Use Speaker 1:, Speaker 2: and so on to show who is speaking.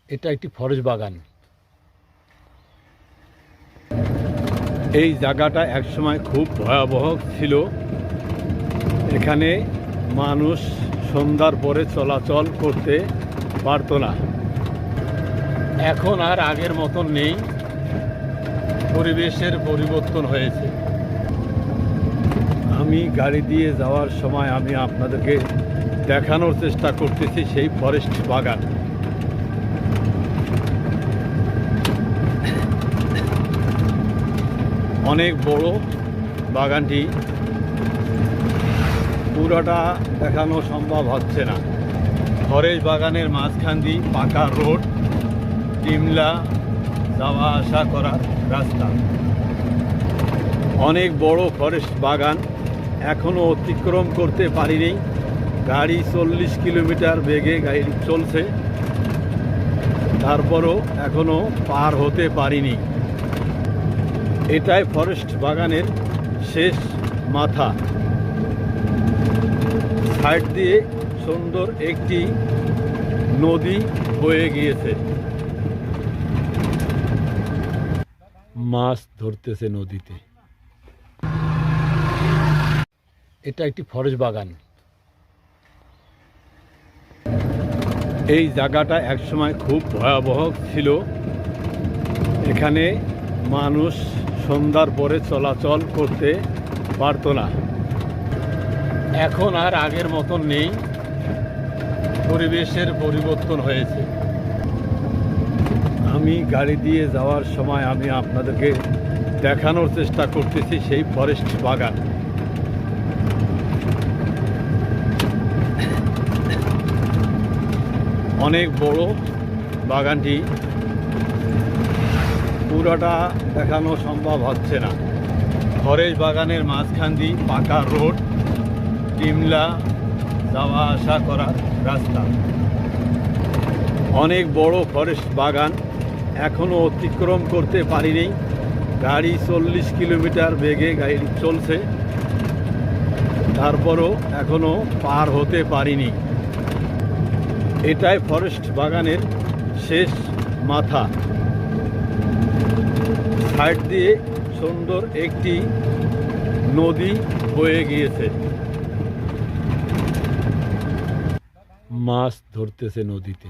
Speaker 1: এটা একটি ফরেস্ট বাগান। এই জায়গাটা একসময় খুব ভয়াবহ ছিল। এখানে মানুষ সন্ধ্যার পরে চলাচল করতে পারত না। এখন আর আগের মতন নেই, পরিবেশের পরিবর্তন হয়েছে। আমি গাড়ি দিয়ে যাওয়ার সময় আমি আপনাদেরকে দেখানোর চেষ্টা করতেছি সেই ফরেস্ট বাগান। অনেক বড় বাগানটি, পুরোটা দেখানো সম্ভব হচ্ছে না। ফরেস্ট বাগানের মাঝখান দিয়ে পাকা রোড, টিমলা যাওয়া আসা করার রাস্তা। অনেক বড় ফরেস্ট বাগান, এখনও অতিক্রম করতে পারিনি। গাড়ি 40 কিলোমিটার বেগে গাড়ি চলছে, তারপরও এখনও পার হতে পারিনি। এটাই ফরেস্ট বাগানের শেষ মাথা। সাইড দিয়ে সুন্দর একটি নদী বয়ে গিয়েছে, মাছ ধরতেছে নদীতে। এটা একটি ফরেস্ট বাগান। এই জায়গাটা একসময় খুব ভয়াবহ ছিল। এখানে মানুষ সন্ধ্যার পরে চলাচল করতে পারত না। এখন আর আগের মতন নেই, পরিবেশের পরিবর্তন হয়েছে। আমি গাড়ি দিয়ে যাওয়ার সময় আমি আপনাদেরকে দেখানোর চেষ্টা করতেছি সেই ফরেস্ট বাগান। অনেক বড় বাগানটি, পুরোটা দেখানো সম্ভব হচ্ছে না। ফরেস্ট বাগানের মাঝখান দিয়ে পাকা রোড, টিমলা যাওয়া আসা করার রাস্তা। অনেক বড় ফরেস্ট বাগান, এখনও অতিক্রম করতে পারিনি। গাড়ি 40 কিলোমিটার বেগে গাড়ি চলছে, তারপরও এখনও পার হতে পারিনি। এটাই ফরেস্ট বাগানের শেষ মাথা। সাইড দিয়ে সুন্দর একটি নদী বয়ে গিয়েছে, মাছ ধরতেছে নদীতে।